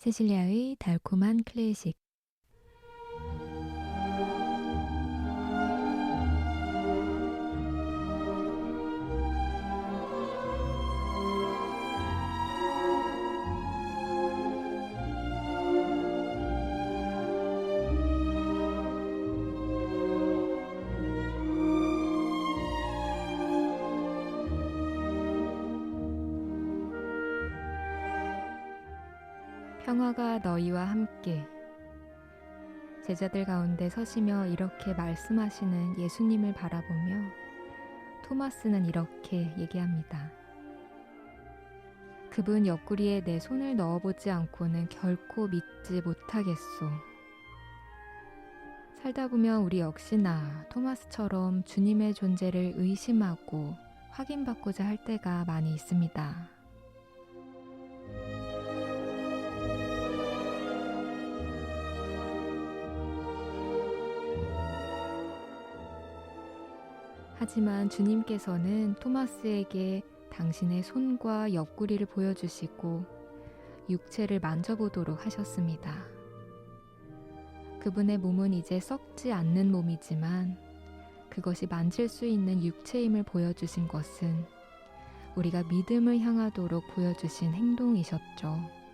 세실리아의 달콤한 클래식. 평화가 너희와 함께. 제자들 가운데 서시며 이렇게 말씀하시는 예수님을 바라보며 토마스는 이렇게 얘기합니다. 그분 옆구리에 내 손을 넣어보지 않고는 결코 믿지 못하겠소. 살다 보면 우리 역시나 토마스처럼 주님의 존재를 의심하고 확인받고자 할 때가 많이 있습니다. 하지만 주님께서는 토마스에게 당신의 손과 옆구리를 보여주시고 육체를 만져보도록 하셨습니다. 그분의 몸은 이제 썩지 않는 몸이지만 그것이 만질 수 있는 육체임을 보여주신 것은 우리가 믿음을 향하도록 보여주신 행동이셨죠.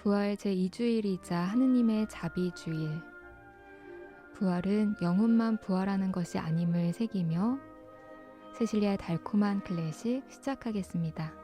부활 제2주일이자 하느님의 자비주일. 부활은 영혼만 부활하는 것이 아님을 새기며 세실리아의 달콤한 클래식 시작하겠습니다.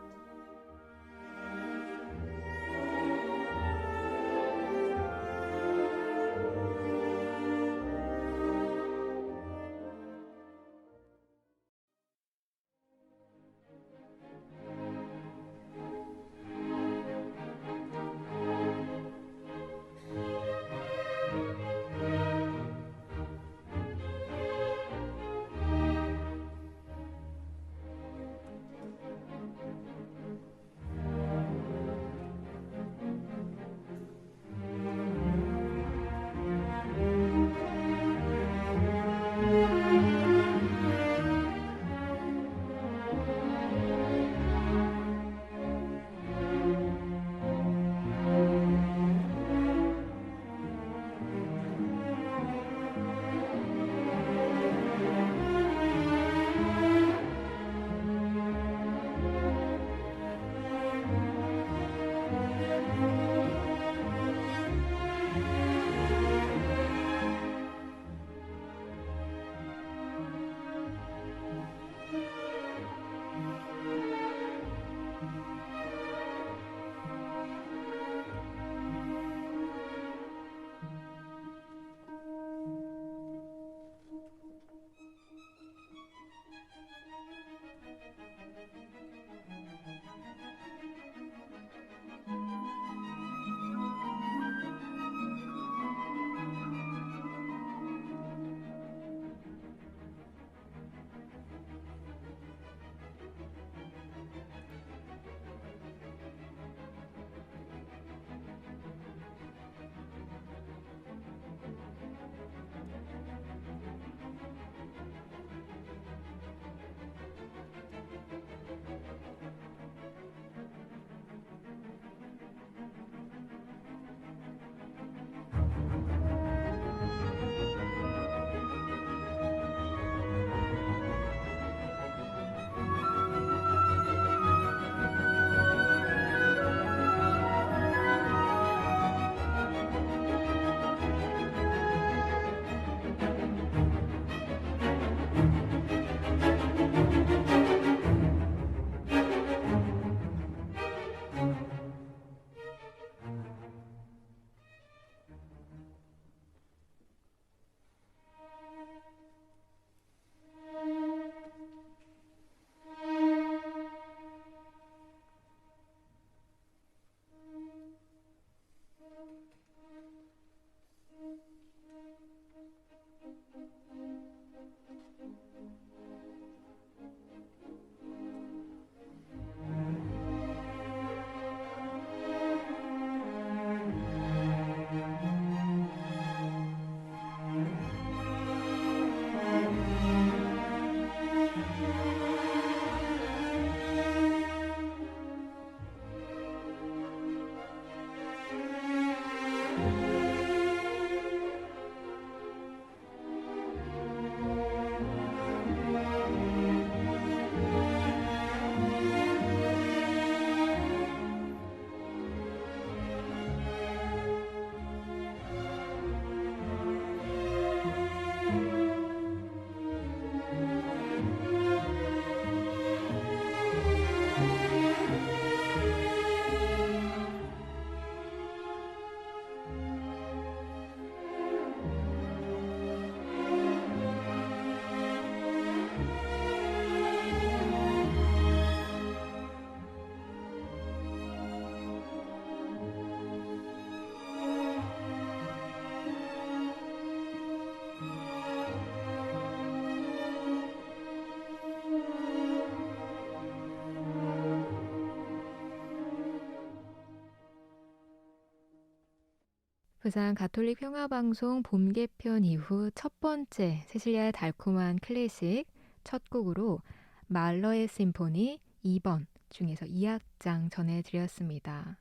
부산 가톨릭 평화방송 봄 개편 이후 첫 번째 세실리아의 달콤한 클래식 첫 곡으로 말러의 심포니 2번 중에서 2악장 전해드렸습니다.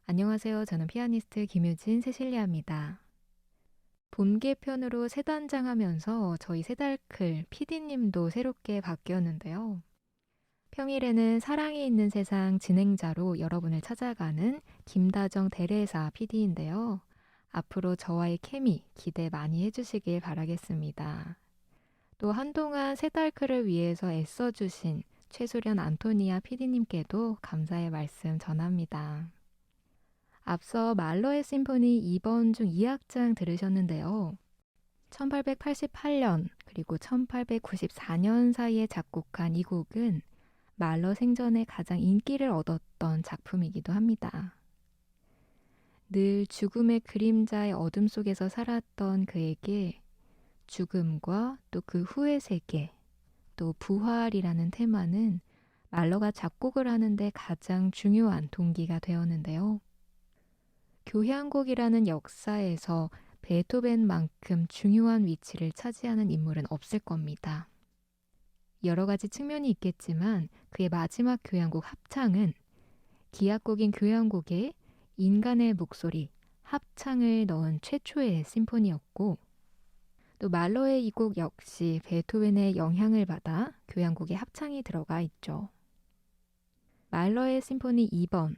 안녕하세요. 저는 피아니스트 김유진 세실리아입니다. 봄 개편으로 새 단장하면서 저희 새달클 PD님도 새롭게 바뀌었는데요. 평일에는 사랑이 있는 세상 진행자로 여러분을 찾아가는 김다정 대레사 PD인데요. 앞으로 저와의 케미 기대 많이 해주시길 바라겠습니다. 또 한동안 새달클을 위해서 애써주신 최소련 안토니아 PD님께도 감사의 말씀 전합니다. 앞서 말러의 심포니 2번 중 2악장 들으셨는데요. 1888년 그리고 1894년 사이에 작곡한 이 곡은 말러 생전에 가장 인기를 얻었던 작품이기도 합니다. 늘 죽음의 그림자의 어둠 속에서 살았던 그에게 죽음과 또 그 후의 세계, 또 부활이라는 테마는 말러가 작곡을 하는데 가장 중요한 동기가 되었는데요. 교향곡이라는 역사에서 베토벤만큼 중요한 위치를 차지하는 인물은 없을 겁니다. 여러 가지 측면이 있겠지만 그의 마지막 교향곡 합창은 기악곡인 교향곡에 인간의 목소리, 합창을 넣은 최초의 심포니였고 또 말러의 이 곡 역시 베토벤의 영향을 받아 교향곡에 합창이 들어가 있죠. 말러의 심포니 2번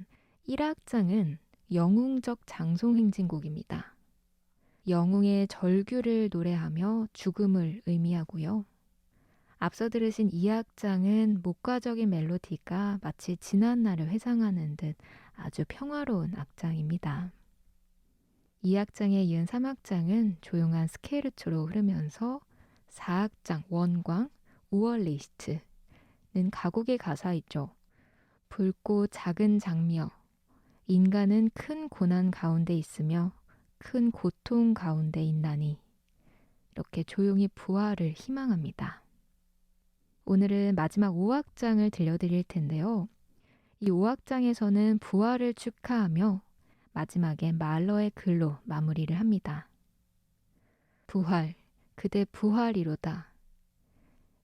1악장은 영웅적 장송행진곡입니다. 영웅의 절규를 노래하며 죽음을 의미하고요. 앞서 들으신 2악장은 목가적인 멜로디가 마치 지난 날을 회상하는 듯 아주 평화로운 악장입니다. 2악장에 이은 3악장은 조용한 스케르초로 흐르면서 4악장 원광, 우월리스트는 가곡의 가사이죠. 붉고 작은 장며 인간은 큰 고난 가운데 있으며 큰 고통 가운데 있나니 이렇게 조용히 부활을 희망합니다. 오늘은 마지막 5악장을 들려드릴 텐데요. 이 5악장에서는 부활을 축하하며 마지막에 말러의 글로 마무리를 합니다. 부활, 그대 부활이로다.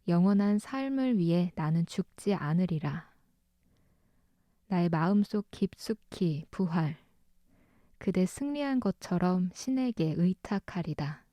영원한 삶을 위해 나는 죽지 않으리라. 나의 마음속 깊숙이 부활, 그대 승리한 것처럼 신에게 의탁하리다.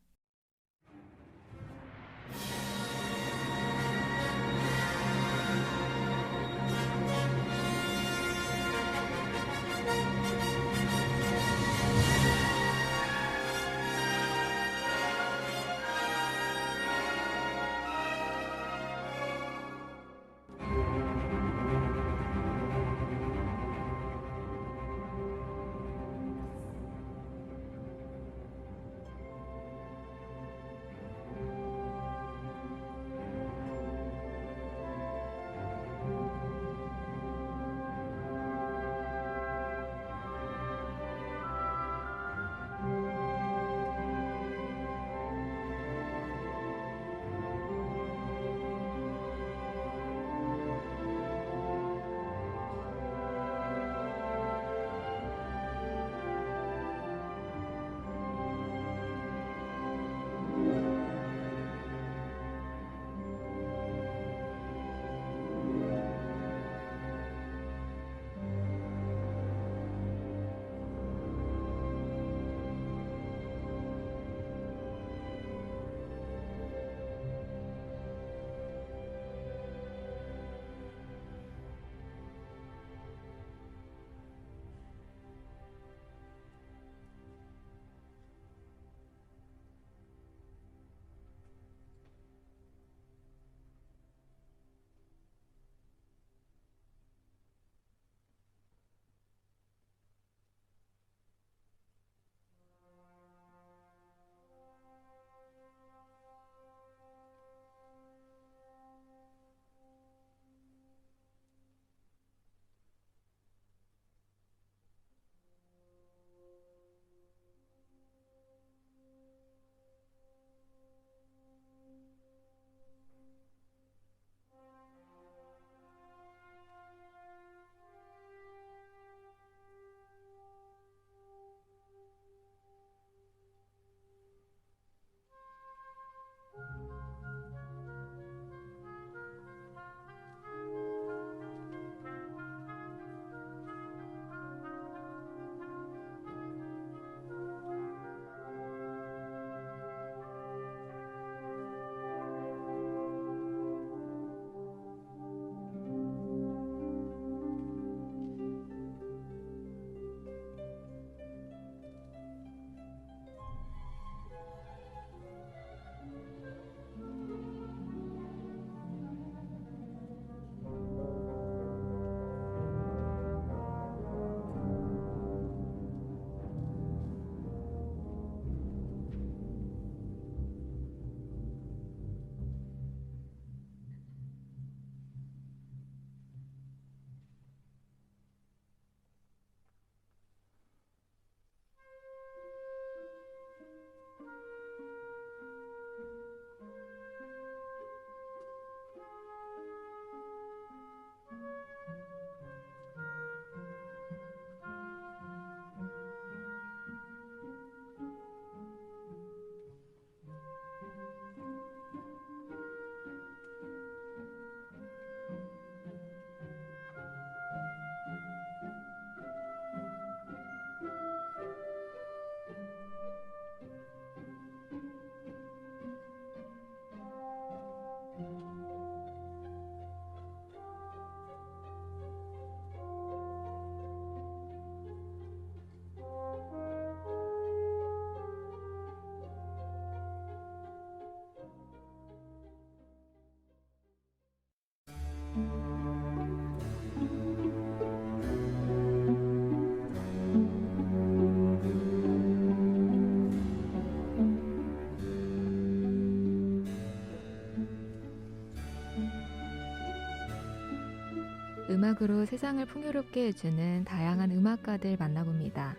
음악으로 세상을 풍요롭게 해주는 다양한 음악가들 만나봅니다.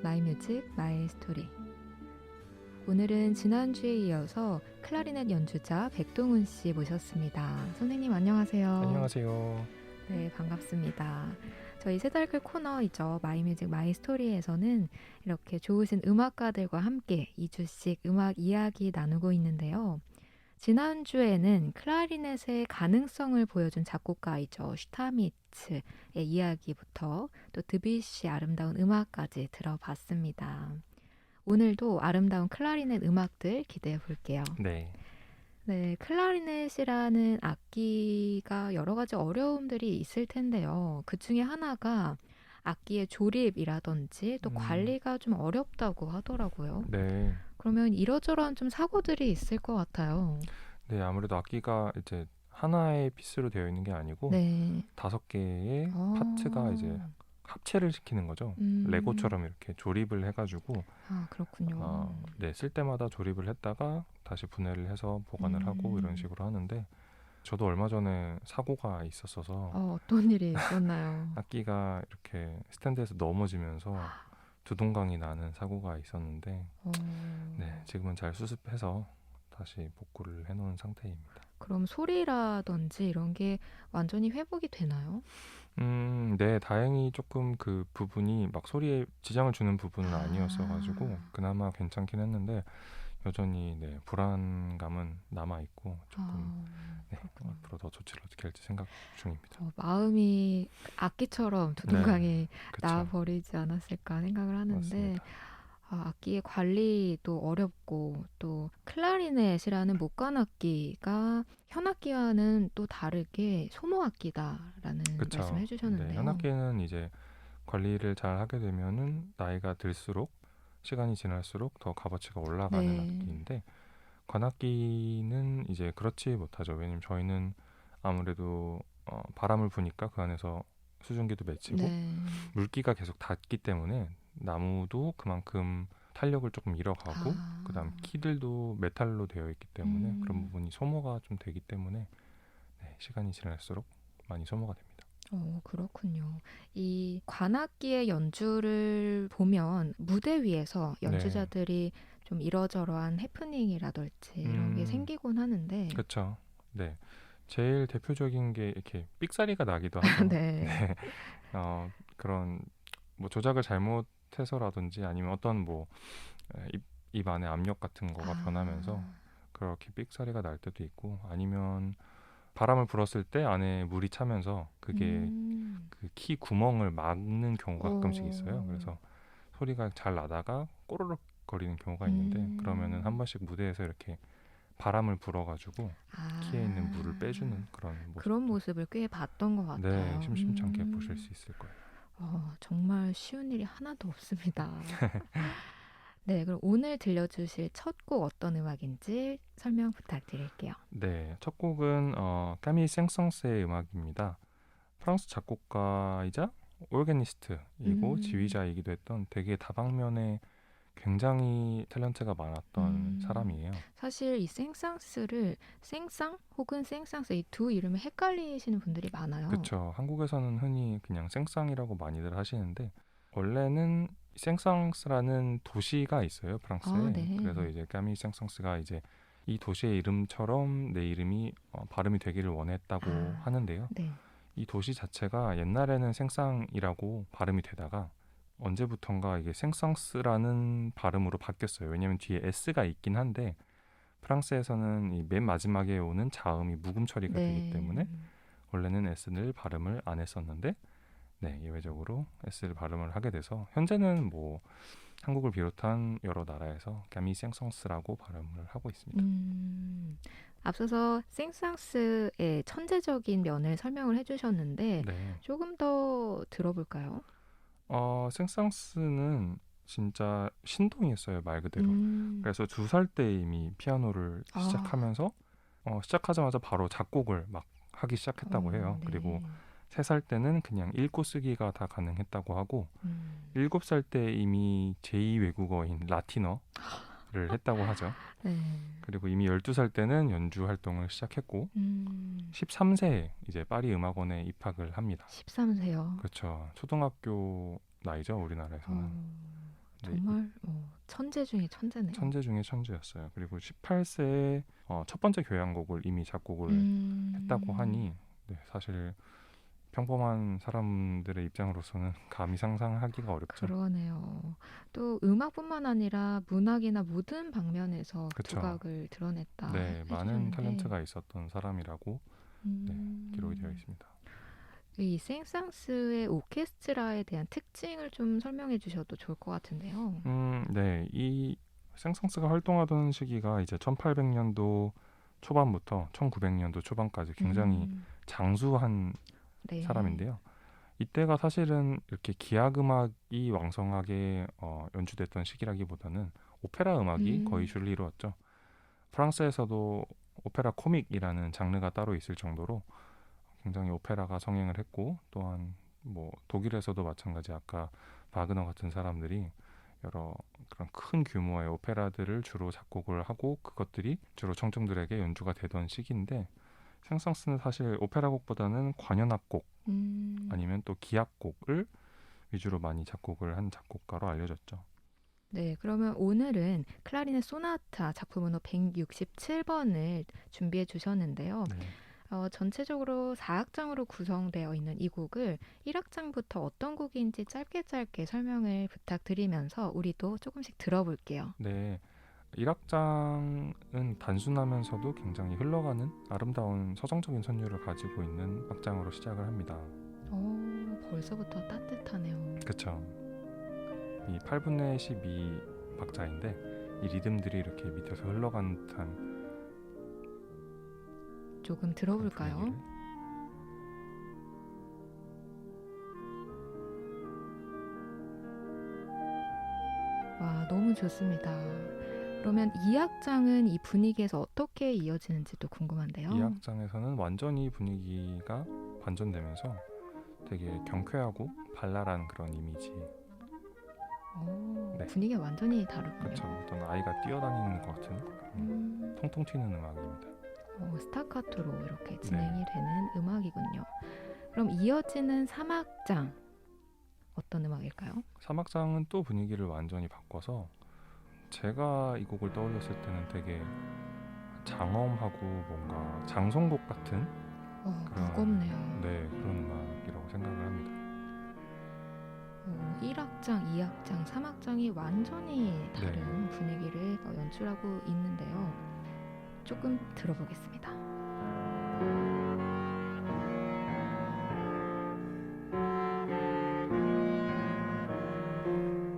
마이뮤직, 마이스토리. 오늘은 지난주에 이어서 클라리넷 연주자 백동훈 씨 모셨습니다. 선생님 안녕하세요. 안녕하세요. 네, 반갑습니다. 저희 새달클 코너이죠. 마이뮤직, 마이스토리에서는 이렇게 좋으신 음악가들과 함께 2주씩 음악 이야기 나누고 있는데요. 지난주에는 클라리넷의 가능성을 보여준 작곡가이죠. 슈타미츠의 이야기부터 또 드뷔시 아름다운 음악까지 들어봤습니다. 오늘도 아름다운 클라리넷 음악들 기대해 볼게요. 네. 네, 클라리넷이라는 악기가 여러 가지 어려움들이 있을 텐데요. 그 중에 하나가 악기의 조립이라든지 또 관리가 좀 어렵다고 하더라고요. 네. 그러면 이러저러한 좀 사고들이 있을 것 같아요. 네, 아무래도 악기가 이제 하나의 피스로 되어 있는 게 아니고 네. 5개의 파트가 이제 합체를 시키는 거죠. 레고처럼 이렇게 조립을 해가지고 그렇군요. 네, 쓸 때마다 조립을 했다가 다시 분해를 해서 보관을 하고 이런 식으로 하는데 저도 얼마 전에 사고가 있었어서 어떤 일이 있었나요? 악기가 이렇게 스탠드에서 넘어지면서 두동강이 나는 사고가 있었는데 네, 지금은 잘 수습해서 다시 복구를 해놓은 상태입니다. 그럼 소리라든지 이런 게 완전히 회복이 되나요? 네, 다행히 조금 그 부분이 막 소리에 지장을 주는 부분은 아니었어가지고 그나마 괜찮긴 했는데 여전히 네, 불안감은 남아있고 조금 네, 앞으로 더 조치를 어떻게 할지 생각 중입니다. 마음이 악기처럼 두동강이 네, 나와버리지 않았을까 생각을 하는데 맞습니다. 악기의 관리도 어렵고 또 클라리넷이라는 목관악기가 현악기와는 또 다르게 소모악기다라는 그쵸. 말씀을 해주셨는데요. 네, 현악기는 이제 관리를 잘 하게 되면은 나이가 들수록 시간이 지날수록 더 값어치가 올라가는 네. 악기인데 관악기는 이제 그렇지 못하죠. 왜냐면 저희는 아무래도 바람을 부니까 그 안에서 수증기도 맺히고 네. 물기가 계속 닿기 때문에 나무도 그만큼 탄력을 조금 잃어가고 그다음 키들도 메탈로 되어 있기 때문에 그런 부분이 소모가 좀 되기 때문에 네, 시간이 지날수록 많이 소모가 됩니다. 그렇군요. 이 관악기의 연주를 보면 무대 위에서 연주자들이 좀 이러저러한 해프닝이라든지 이런 게 생기곤 하는데 그렇죠. 네. 제일 대표적인 게 이렇게 삑사리가 나기도 하죠. 네. 네. 그런 뭐 조작을 잘못해서라든지 아니면 어떤 뭐 입 안에 압력 같은 거가 변하면서 그렇게 삑사리가 날 때도 있고 아니면 바람을 불었을 때 안에 물이 차면서 그게 그 키 구멍을 막는 경우가 가끔씩 있어요. 그래서 소리가 잘 나다가 꼬르륵 거리는 경우가 있는데 그러면은 한 번씩 무대에서 이렇게 바람을 불어가지고 키에 있는 물을 빼주는 그런 모습을 꽤 봤던 것 같아요. 네, 심심찮게 보실 수 있을 거예요. 정말 쉬운 일이 하나도 없습니다. 네, 그럼 오늘 들려주실 첫 곡 어떤 음악인지 설명 부탁드릴게요. 네, 첫 곡은 까미 생성스의 음악입니다. 프랑스 작곡가이자 오르게니스트이고 지휘자이기도 했던 되게 다방면에 굉장히 탤런트가 많았던 사람이에요. 사실 이 생상스를 생상 혹은 생상스 이 두 이름을 헷갈리시는 분들이 많아요. 그렇죠. 한국에서는 흔히 그냥 생상이라고 많이들 하시는데 원래는 생상스라는 도시가 있어요, 프랑스에. 네. 그래서 이제 까미 생상스가 이제 이 도시의 이름처럼 내 이름이 발음이 되기를 원했다고 하는데요. 네. 이 도시 자체가 옛날에는 생상이라고 발음이 되다가 언제부턴가 이게 생상스라는 발음으로 바뀌었어요. 왜냐하면 뒤에 S가 있긴 한데 프랑스에서는 이 맨 마지막에 오는 자음이 묵음 처리가 되기 때문에 원래는 S를 발음을 안 했었는데 네, 예외적으로 S를 발음을 하게 돼서 현재는 뭐 한국을 비롯한 여러 나라에서 까미 생성스라고 발음을 하고 있습니다. 앞서서 생상스의 천재적인 면을 설명을 해주셨는데 네. 조금 더 들어볼까요? 생상스는 진짜 신동이었어요, 말 그대로. 그래서 2살 때 이미 피아노를 시작하면서 시작하자마자 바로 작곡을 막 하기 시작했다고 해요. 네. 그리고 3살 때는 그냥 읽고 쓰기가 다 가능했다고 하고 7살 때 이미 제2 외국어인 라틴어를 했다고 하죠. 네. 그리고 이미 12살 때는 연주 활동을 시작했고 13세에 이제 파리 음악원에 입학을 합니다. 13세요. 그렇죠. 초등학교 나이죠, 우리나라에서는. 네, 정말 천재 중에 천재네요. 천재 중에 천재였어요. 그리고 18세에 첫 번째 교향곡을 이미 작곡을 했다고 하니 네, 사실 평범한 사람들의 입장으로서는 감히 상상하기가 어렵죠. 그러네요. 또 음악뿐만 아니라 문학이나 모든 방면에서 그쵸. 두각을 드러냈다 네, 많은 해주셨는데 탤런트가 있었던 사람이라고 기록이 되어 있습니다. 이 생상스의 오케스트라에 대한 특징을 좀 설명해 주셔도 좋을 것 같은데요. 네, 이 생상스가 활동하던 시기가 이제 1800년도 초반부터 1900년도 초반까지 굉장히 장수한 네. 사람인데요. 이때가 사실은 이렇게 기악 음악이 왕성하게 연주됐던 시기라기보다는 오페라 음악이 거의 주를 이루었죠. 프랑스에서도 오페라 코믹이라는 장르가 따로 있을 정도로 굉장히 오페라가 성행을 했고, 또한 뭐 독일에서도 마찬가지 아까 바그너 같은 사람들이 여러 그런 큰 규모의 오페라들을 주로 작곡을 하고 그것들이 주로 청중들에게 연주가 되던 시기인데, 생상스는 사실 오페라곡보다는 관현악곡 아니면 또 기악곡을 위주로 많이 작곡을 한 작곡가로 알려졌죠. 네, 그러면 오늘은 클라리넷 소나타 작품 번호 167번을 준비해 주셨는데요. 네. 전체적으로 4악장으로 구성되어 있는 이 곡을 1악장부터 어떤 곡인지 짧게 설명을 부탁드리면서 우리도 조금씩 들어볼게요. 네. 1악장은 단순하면서도 굉장히 흘러가는 아름다운 서정적인 선율을 가지고 있는 악장으로 시작을 합니다. 벌써부터 따뜻하네요. 그렇죠. 이 8분의 12 박자인데 이 리듬들이 이렇게 밑에서 흘러가는 듯한 조금 들어볼까요? 분위기를. 와, 너무 좋습니다. 그러면 2악장은 이 분위기에서 어떻게 이어지는지도 궁금한데요. 이 악장에서는 완전히 분위기가 반전되면서 되게 경쾌하고 발랄한 그런 이미지. 네. 분위기가 완전히 다르군요. 그렇죠. 어떤 아이가 뛰어다니는 것 같은 그런 통통 튀는 음악입니다. 스타카토로 이렇게 진행이 되는 음악이군요. 그럼 이어지는 3악장 어떤 음악일까요? 3악장은 또 분위기를 완전히 바꿔서 제가 이 곡을 떠올렸을 때는 되게 장엄하고 뭔가 장송곡 같은 그런, 무겁네요. 네, 그런 음악이라고 생각을 합니다. 1악장, 2악장, 3악장이 완전히 다른 분위기를 연출하고 있는데요. 조금 들어보겠습니다.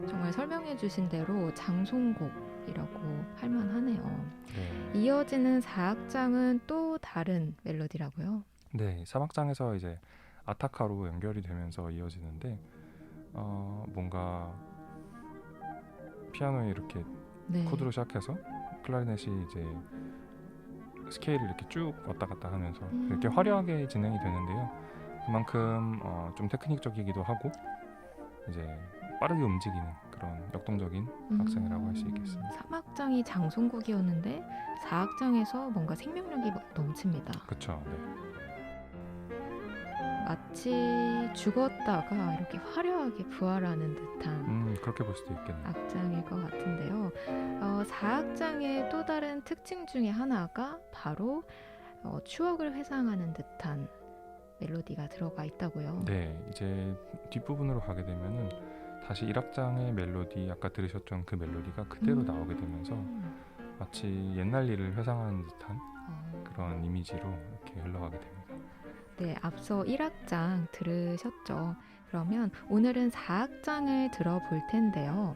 정말 설명해 주신 대로 장송곡이라고 할 만하네요. 네. 이어지는 4악장은 또 다른 멜로디라고요? 네, 3악장에서 이제 아타카로 연결이 되면서 이어지는데 뭔가 피아노에 이렇게 코드로 시작해서 클라리넷이 이제 스케일을 이렇게 쭉 왔다 갔다 하면서 이렇게 화려하게 진행이 되는데요. 그만큼 좀 테크닉적이기도 하고 이제 빠르게 움직이는 그런 역동적인 악장이라고 할 수 있겠습니다. 3악장이 장송곡이었는데 4악장에서 뭔가 생명력이 넘칩니다. 그렇죠. 네. 마치 죽었다가 이렇게 화려하게 부활하는 듯한 그렇게 볼 수도 있겠네요. 악장일 것 같은데요. 4악장의 또 다른 특징 중에 하나가 바로 추억을 회상하는 듯한 멜로디가 들어가 있다고요. 네, 이제 뒷부분으로 가게 되면은 다시 1악장의 멜로디, 아까 들으셨던 그 멜로디가 그대로 나오게 되면서 마치 옛날 일을 회상하는 듯한 그런 이미지로 이렇게 흘러가게 됩니다. 네, 앞서 1악장 들으셨죠? 그러면 오늘은 4악장을 들어볼 텐데요.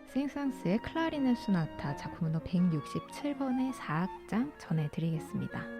생상스의 클라리넷 소나타 작품 번호 167번의 4악장 전해드리겠습니다.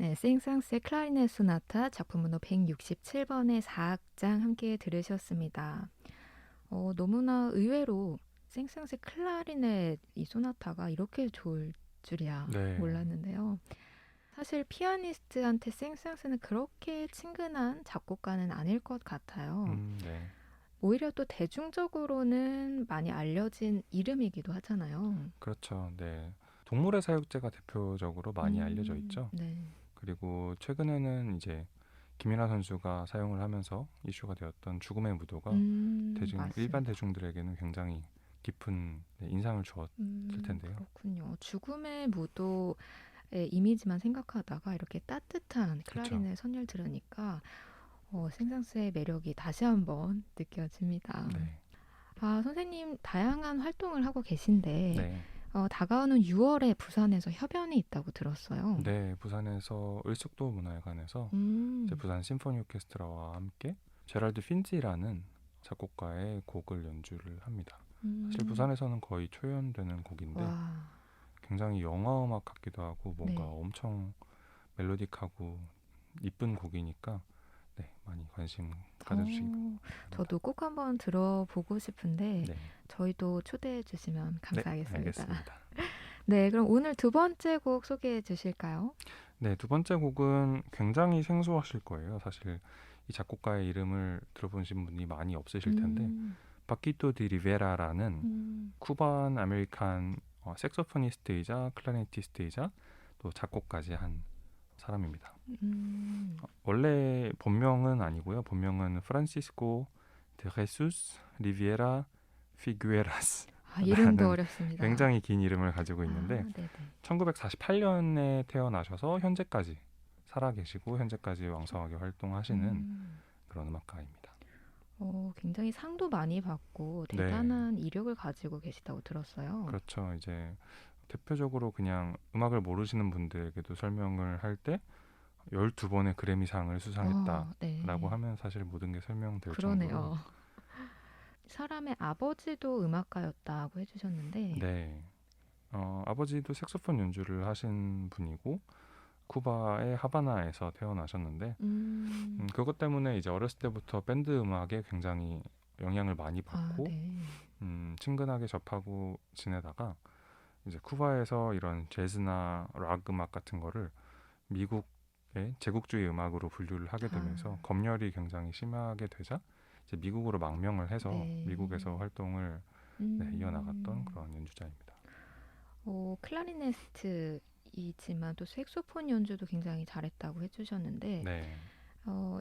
네, 생상스의 클라리넷 소나타 작품 번호 167번의 4악장 함께 들으셨습니다. 너무나 의외로 생상스의 클라리넷 이 소나타가 이렇게 좋을 줄이야 네. 몰랐는데요. 사실 피아니스트한테 생상스는 그렇게 친근한 작곡가는 아닐 것 같아요. 네. 오히려 또 대중적으로는 많이 알려진 이름이기도 하잖아요. 그렇죠. 네. 동물의 사육제가 대표적으로 많이 알려져 있죠. 네. 그리고 최근에는 이제 김연아 선수가 사용을 하면서 이슈가 되었던 죽음의 무도가 일반 맞습니다. 대중들에게는 굉장히 깊은 인상을 주었을 텐데요. 그렇군요. 죽음의 무도의 이미지만 생각하다가 이렇게 따뜻한 그렇죠. 클라리넷 선율 들으니까 생상스의 매력이 다시 한번 느껴집니다. 네. 아, 선생님 다양한 활동을 하고 계신데 네. 다가오는 6월에 부산에서 협연이 있다고 들었어요. 네, 부산에서 을숙도 문화회관에서 이제 음, 부산 심포니 오케스트라와 함께 제랄드 핀지라는 작곡가의 곡을 연주를 합니다. 사실 음, 부산에서는 거의 초연되는 곡인데 와, 굉장히 영화 음악 같기도 하고 뭔가 네. 엄청 멜로딕하고 이쁜 곡이니까 네, 많이 관심 가져주시기 바랍니다. 저도 꼭 한번 들어보고 싶은데 네, 저희도 초대해 주시면 네, 감사하겠습니다. 알겠습니다. 네, 그럼 오늘 두 번째 곡 소개해 주실까요? 네, 두 번째 곡은 굉장히 생소하실 거예요. 사실 이 작곡가의 이름을 들어보신 분이 많이 없으실 텐데 음, 바키토 디 리베라라는 음, 쿠반 아메리칸 색소포니스트이자 클라리네티스트이자 또 작곡까지 한 사람입니다. 음. 원래 본명은 아니고요. 본명은 프란시스코 데 헤수스 리비에라 피구에라스라는 아, 이름도 어렵습니다. 굉장히 긴 이름을 가지고 있는데 아, 네네. 1948년에 태어나셔서 현재까지 살아계시고 현재까지 왕성하게 활동하시는 음, 그런 음악가입니다. 굉장히 상도 많이 받고 네, 대단한 이력을 가지고 계시다고 들었어요. 그렇죠. 이제 대표적으로 그냥 음악을 모르시는 분들에게도 설명을 할 때 12번의 그래미상을 수상했다라고 네. 하면 사실 모든 게 설명될 정도로 그러네요. 사람의 아버지도 음악가였다고 해주셨는데, 네. 아버지도 색소폰 연주를 하신 분이고 쿠바의 하바나에서 태어나셨는데 그것 때문에 이제 어렸을 때부터 밴드 음악에 굉장히 영향을 많이 아, 받고 네. 친근하게 접하고 지내다가 이제 쿠바에서 이런 재즈나 락 음악 같은 거를 미국의 제국주의 음악으로 분류를 하게 되면서 아, 검열이 굉장히 심하게 되자 이제 미국으로 망명을 해서 네. 미국에서 활동을 네, 이어나갔던 음, 그런 연주자입니다. 클라리네스트이지만 또 색소폰 연주도 굉장히 잘했다고 해주셨는데, 네,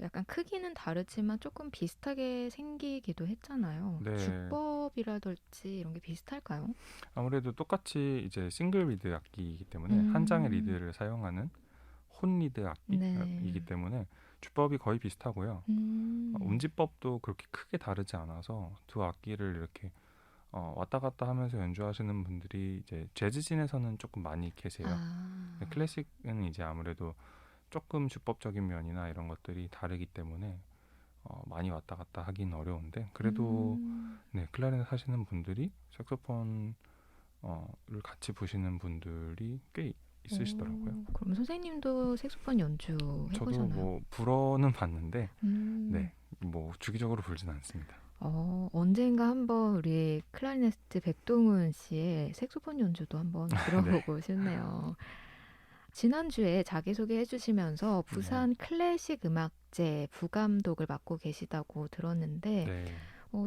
약간 크기는 다르지만 조금 비슷하게 생기기도 했잖아요. 네. 주법이라든지 이런 게 비슷할까요? 아무래도 똑같이 이제 싱글 리드 악기이기 때문에 한 장의 음, 리드를 사용하는 혼 리드 악기이기 네. 때문에 주법이 거의 비슷하고요. 음, 운지법도 그렇게 크게 다르지 않아서 두 악기를 이렇게 왔다 갔다 하면서 연주하시는 분들이 이제 재즈씬에서는 조금 많이 계세요. 근데 아, 클래식은 이제 아무래도 조금 주법적인 면이나 이런 것들이 다르기 때문에 많이 왔다 갔다 하긴 어려운데 그래도 음, 네, 클라리넷 하시는 분들이 색소폰을 같이 보시는 분들이 꽤 있으시더라고요. 그럼 선생님도 색소폰 연주 저도 해보셨나요? 뭐 불어는 봤는데 음, 네, 뭐 주기적으로 불진 않습니다. 언젠가 한번 우리 클라리네스트 백동훈 씨의 색소폰 연주도 한번 네, 들어보고 싶네요. 지난주에 자기소개 해주시면서 네, 부산 클래식 음악제 부감독을 맡고 계시다고 들었는데 네.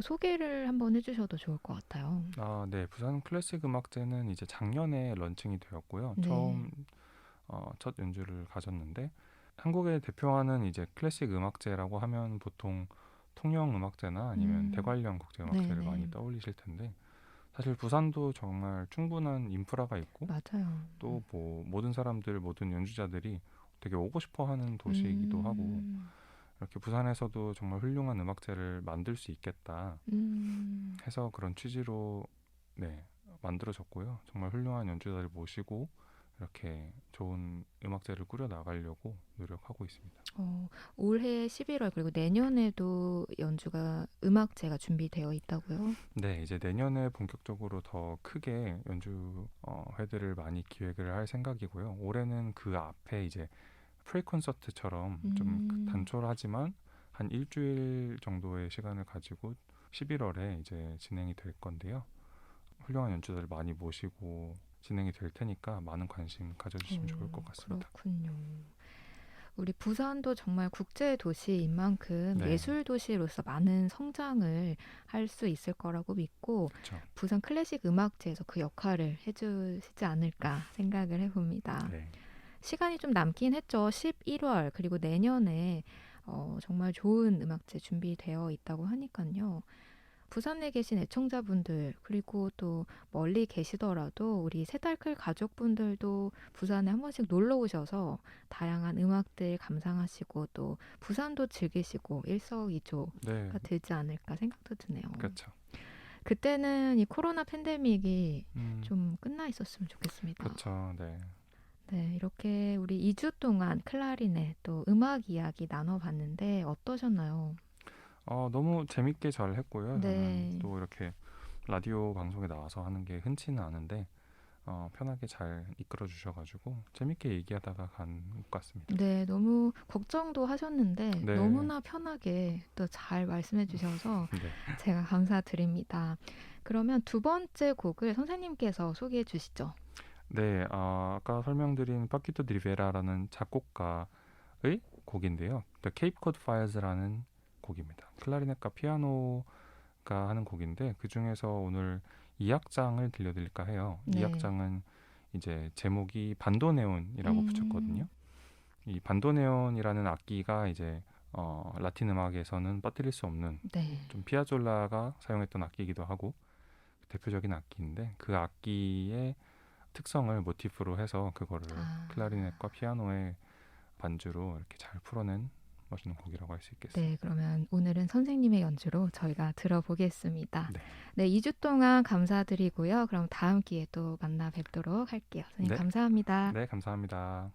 소개를 한번 해주셔도 좋을 것 같아요. 아, 네. 부산 클래식 음악제는 이제 작년에 런칭이 되었고요. 네. 처음 첫 연주를 가졌는데 한국을 대표하는 이제 클래식 음악제라고 하면 보통 통영 음악제나 아니면 음, 대관령 국제 음악제를 많이 네네. 떠올리실 텐데 사실 부산도 정말 충분한 인프라가 있고 맞아요. 또 뭐 모든 사람들 모든 연주자들이 되게 오고 싶어 하는 도시이기도 하고 음, 이렇게 부산에서도 정말 훌륭한 음악제를 만들 수 있겠다 음, 해서 그런 취지로 네, 만들어졌고요. 정말 훌륭한 연주자를 모시고 이렇게 좋은 음악제를 꾸려 나가려고 노력하고 있습니다. 어, 올해 11월 그리고 내년에도 연주가 음악제가 준비되어 있다고요? 네, 이제 내년에 본격적으로 더 크게 연주 회들을 많이 기획을 할 생각이고요. 올해는 그 앞에 이제 프리 콘서트처럼 좀 음. 단촐하지만 한 일주일 정도의 시간을 가지고 11월에 이제 진행이 될 건데요. 훌륭한 연주자들 많이 모시고 진행이 될 테니까 많은 관심 가져주시면 좋을 것 같습니다. 그렇군요. 우리 부산도 정말 국제 도시인 만큼 네, 예술 도시로서 많은 성장을 할 수 있을 거라고 믿고 그렇죠. 부산 클래식 음악제에서 그 역할을 해주시지 않을까 생각을 해봅니다. 네, 시간이 좀 남긴 했죠. 11월 그리고 내년에 정말 좋은 음악제 준비되어 있다고 하니까요. 부산에 계신 애청자분들 그리고 또 멀리 계시더라도 우리 세달클 가족분들도 부산에 한 번씩 놀러 오셔서 다양한 음악들 감상하시고 또 부산도 즐기시고 일석이조가 네, 되지 않을까 생각도 드네요. 그렇죠. 그때는 이 코로나 팬데믹이 음, 좀 끝나 있었으면 좋겠습니다. 그렇죠. 네, 네, 이렇게 우리 2주 동안 클라리넷 또 음악 이야기 나눠봤는데 어떠셨나요? 너무 재밌게 잘 했고요. 저는 네. 또 이렇게 라디오 방송에 나와서 하는 게 흔치는 않은데 편하게 잘 이끌어 주셔가지고 재밌게 얘기하다가 간 것 같습니다. 네, 너무 걱정도 하셨는데 네, 너무나 편하게 또 잘 말씀해 주셔서 네, 제가 감사드립니다. 그러면 두 번째 곡을 선생님께서 소개해 주시죠. 네. 아까 설명드린 파키토 드리베라라는 작곡가의 곡인데요. The Cape Cod Files라는 곡입니다. 클라리넷과 피아노가 하는 곡인데 그 중에서 오늘 2악장을 들려드릴까 해요. 네. 2악장은 이제 제목이 반도네온이라고 음, 붙였거든요. 이 반도네온이라는 악기가 이제 라틴 음악에서는 빠뜨릴 수 없는 네. 좀 피아졸라가 사용했던 악기이기도 하고 대표적인 악기인데 그 악기의 특성을 모티프로 해서 그거를 아, 클라리넷과 피아노의 반주로 이렇게 잘 풀어낸 멋있는 곡이라고 할 수 네, 있겠습니다. 그러면 오늘은 선생님의 연주로 저희가 들어보겠습니다. 네, 네, 2주 동안 감사드리고요. 그럼 다음 기회에 또 만나 뵙도록 할게요. 선생님 네, 감사합니다. 네, 감사합니다.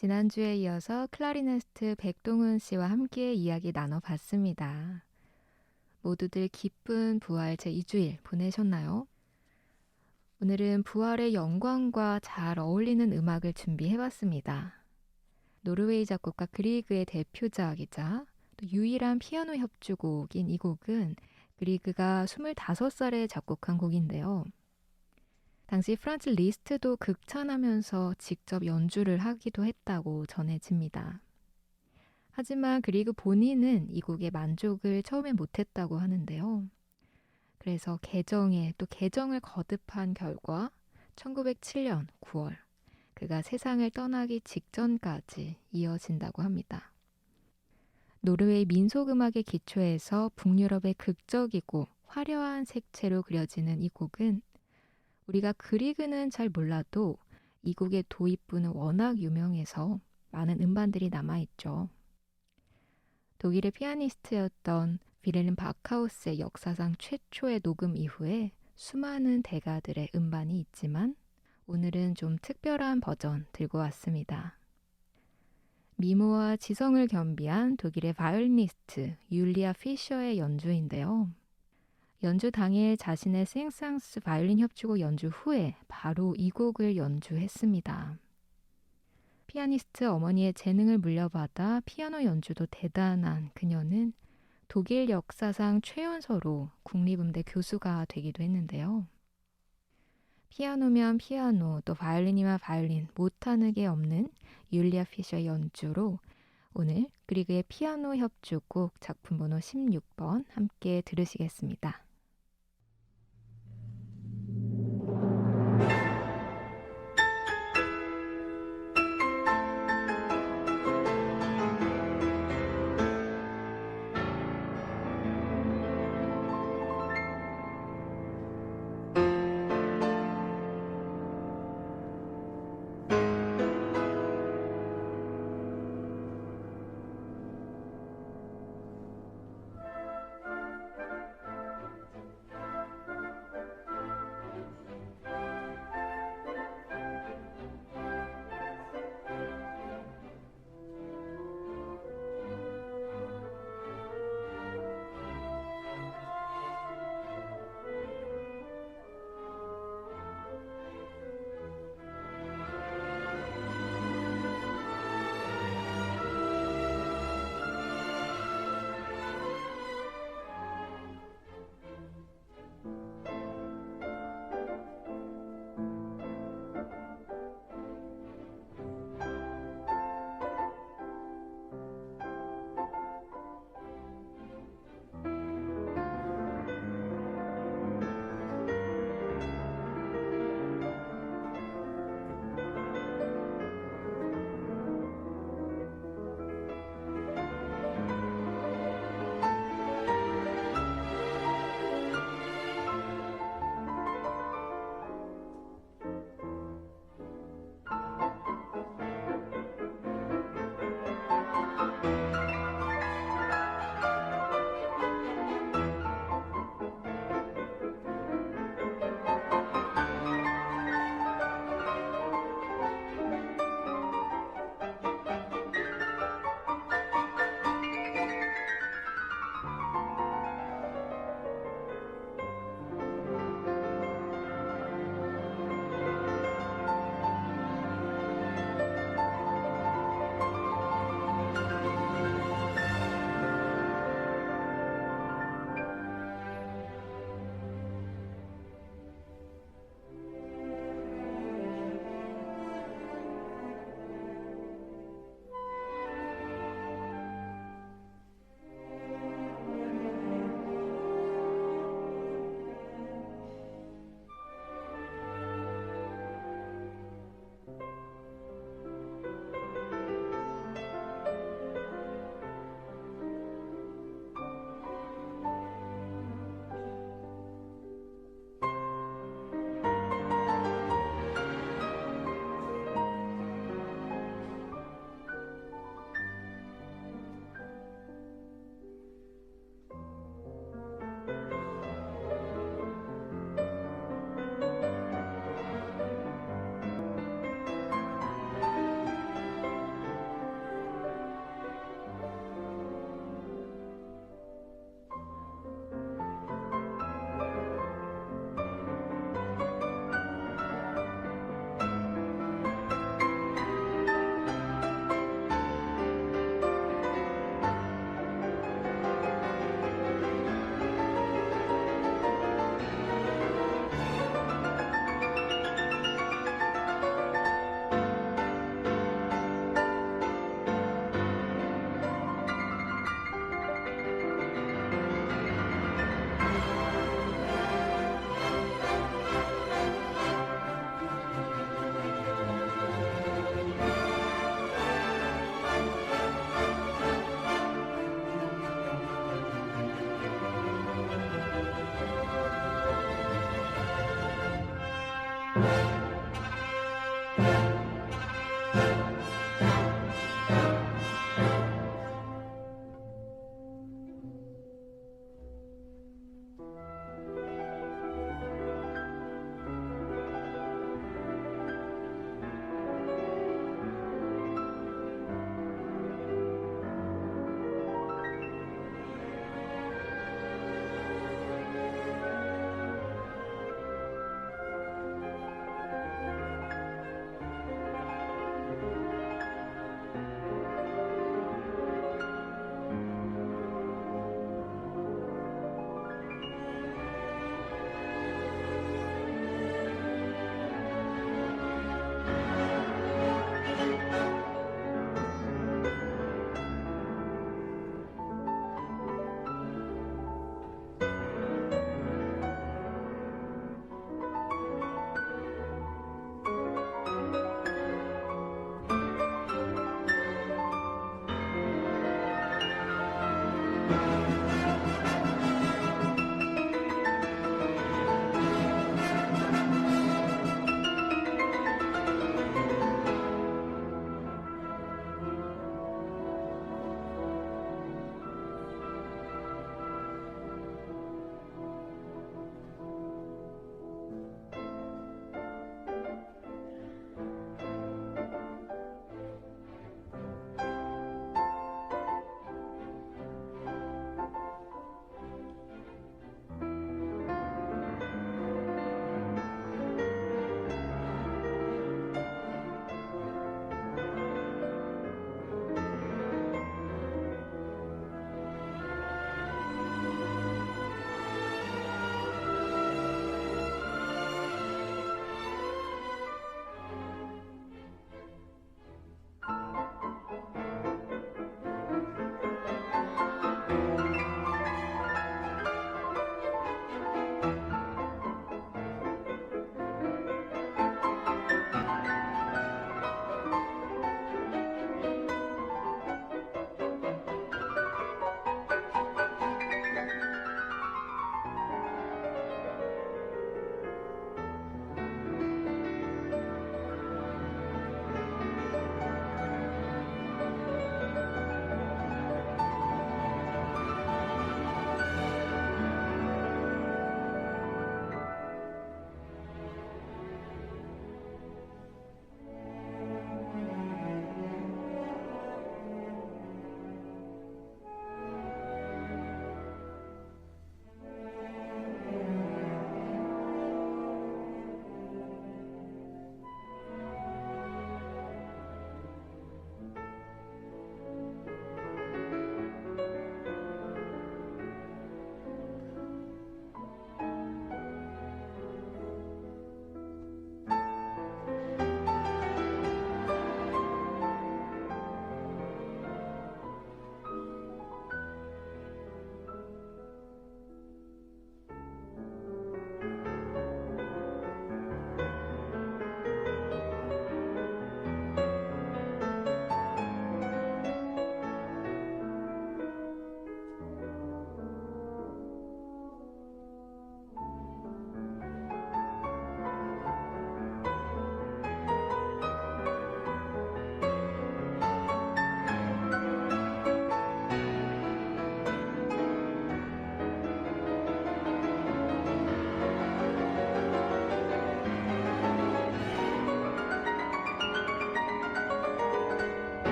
지난주에 이어서 클라리네스트 백동훈 씨와 함께 이야기 나눠봤습니다. 모두들 기쁜 부활 제2주일 보내셨나요? 오늘은 부활의 영광과 잘 어울리는 음악을 준비해봤습니다. 노르웨이 작곡가 그리그의 대표작이자 또 유일한 피아노 협주곡인 이 곡은 그리그가 25살에 작곡한 곡인데요. 당시 프란츠 리스트도 극찬하면서 직접 연주를 하기도 했다고 전해집니다. 하지만 그리그 본인은 이 곡에 만족을 처음에 못했다고 하는데요. 그래서 개정에 또 개정을 거듭한 결과 1907년 9월 그가 세상을 떠나기 직전까지 이어진다고 합니다. 노르웨이 민속음악의 기초에서 북유럽의 극적이고 화려한 색채로 그려지는 이 곡은 우리가 그리그는 잘 몰라도 이 곡의 도입부는 워낙 유명해서 많은 음반들이 남아있죠. 독일의 피아니스트였던 빌헬름 바크하우스의 역사상 최초의 녹음 이후에 수많은 대가들의 음반이 있지만 오늘은 좀 특별한 버전 들고 왔습니다. 미모와 지성을 겸비한 독일의 바이올리니스트 율리아 피셔의 연주인데요. 연주 당일 자신의 생상스 바이올린 협주곡 연주 후에 바로 이 곡을 연주했습니다. 피아니스트 어머니의 재능을 물려받아 피아노 연주도 대단한 그녀는 독일 역사상 최연소로 국립음대 교수가 되기도 했는데요. 피아노면 피아노, 또 바이올린이면 바이올린 못하는 게 없는 율리아 피셔의 연주로 오늘 그리그의 피아노 협주곡 작품 번호 16번 함께 들으시겠습니다.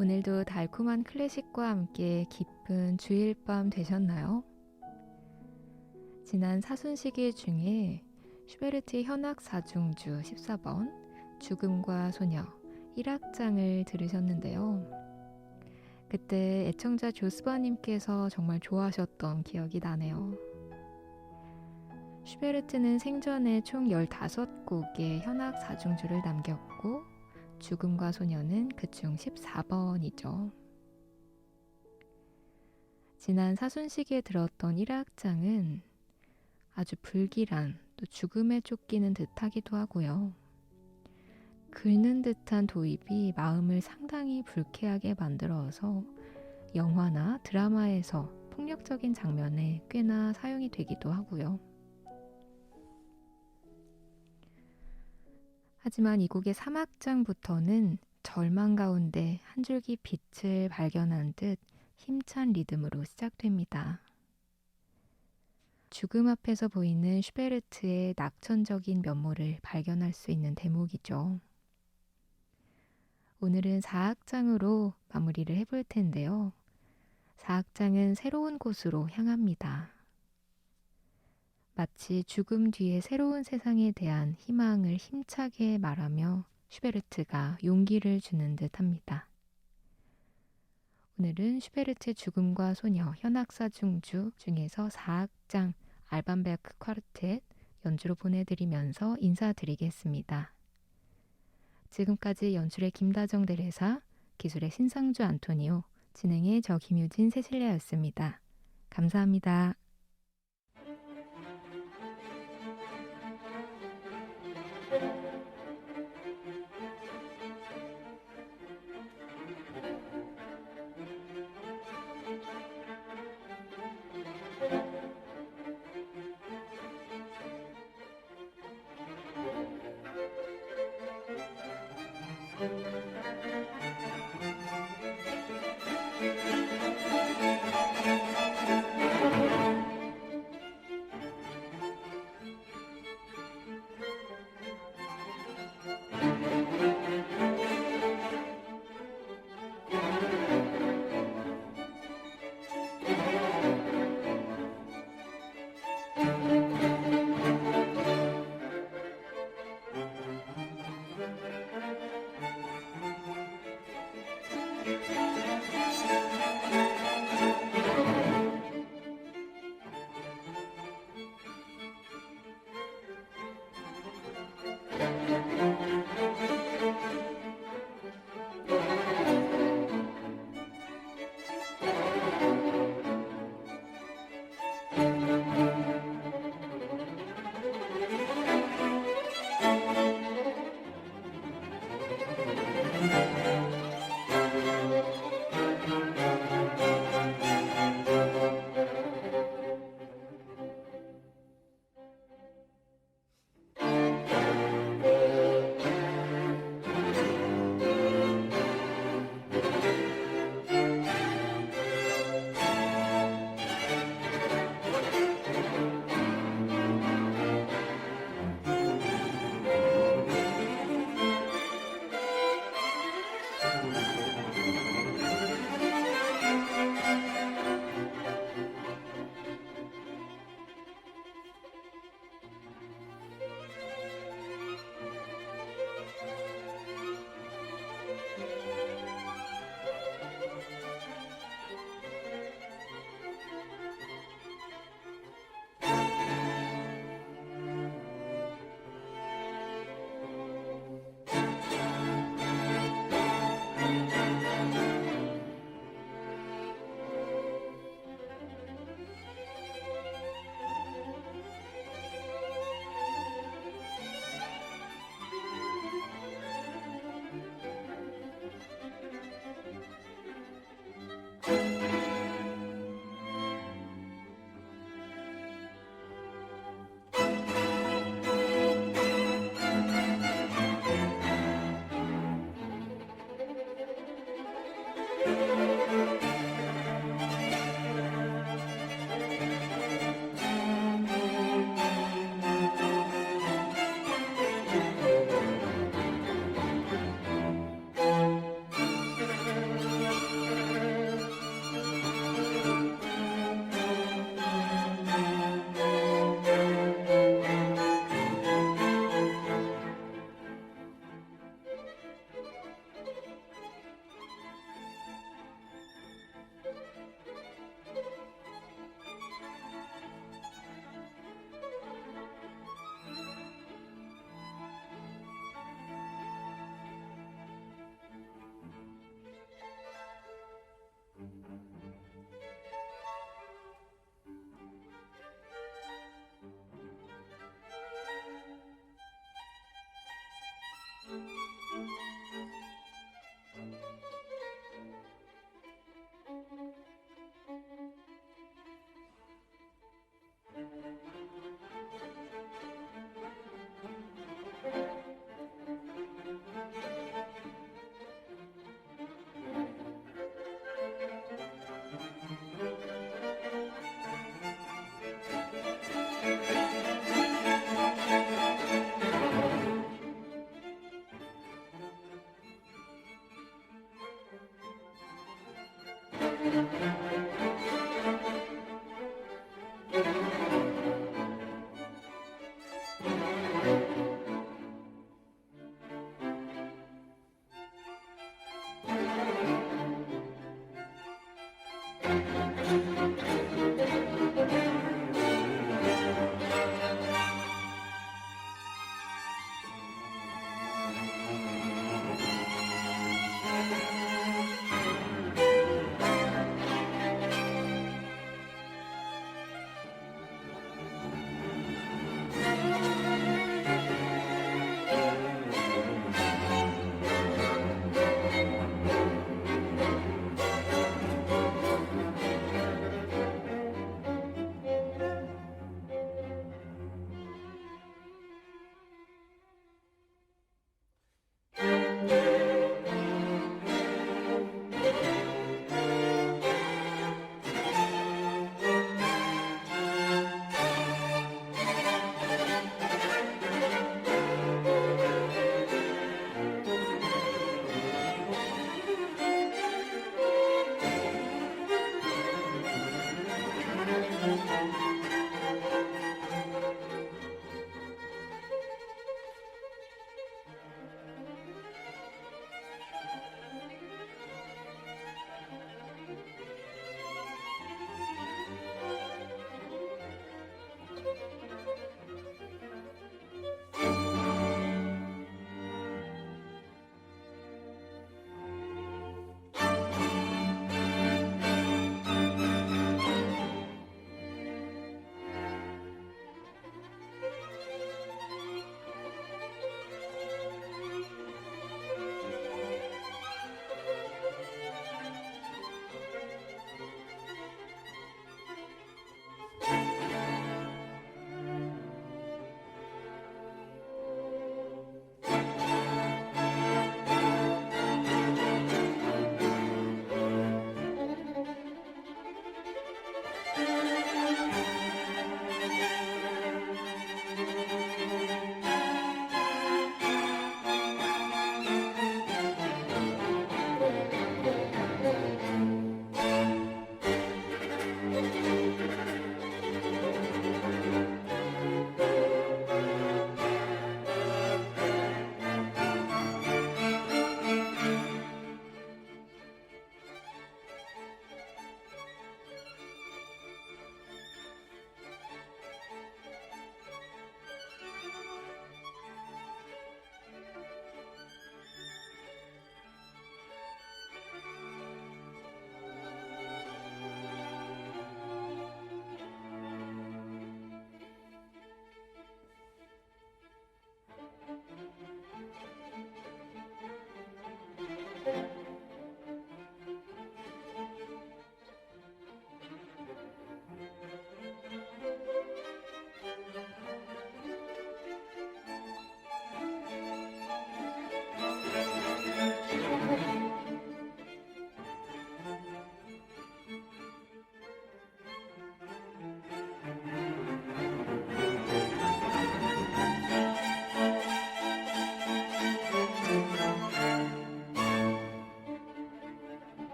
오늘도 달콤한 클래식과 함께 깊은 주일 밤 되셨나요? 지난 사순시계 중에 슈베르트의 현악 사중주 14번 죽음과 소녀 1악장을 들으셨는데요. 그때 애청자 조스바님께서 정말 좋아하셨던 기억이 나네요. 슈베르트는 생전에 총 15곡의 현악 사중주를 남겼고 죽음과 소녀는 그중 14번이죠. 지난 사순시기에 들었던 1악장은 아주 불길한 또 죽음에 쫓기는 듯하기도 하고요. 긁는 듯한 도입이 마음을 상당히 불쾌하게 만들어서 영화나 드라마에서 폭력적인 장면에 꽤나 사용이 되기도 하고요. 하지만 이 곡의 3악장부터는 절망 가운데 한 줄기 빛을 발견한 듯 힘찬 리듬으로 시작됩니다. 죽음 앞에서 보이는 슈베르트의 낙천적인 면모를 발견할 수 있는 대목이죠. 오늘은 4악장으로 마무리를 해볼 텐데요. 4악장은 새로운 곳으로 향합니다. 마치 죽음 뒤에 새로운 세상에 대한 희망을 힘차게 말하며 슈베르트가 용기를 주는 듯 합니다. 오늘은 슈베르트의 죽음과 소녀 현악사중주 중에서 4악장 알반베르크 쿼르텟 연주로 보내드리면서 인사드리겠습니다. 지금까지 연출의 김다정 대레사, 기술의 신상주 안토니오, 진행의 저 김유진 세실리아였습니다. 감사합니다.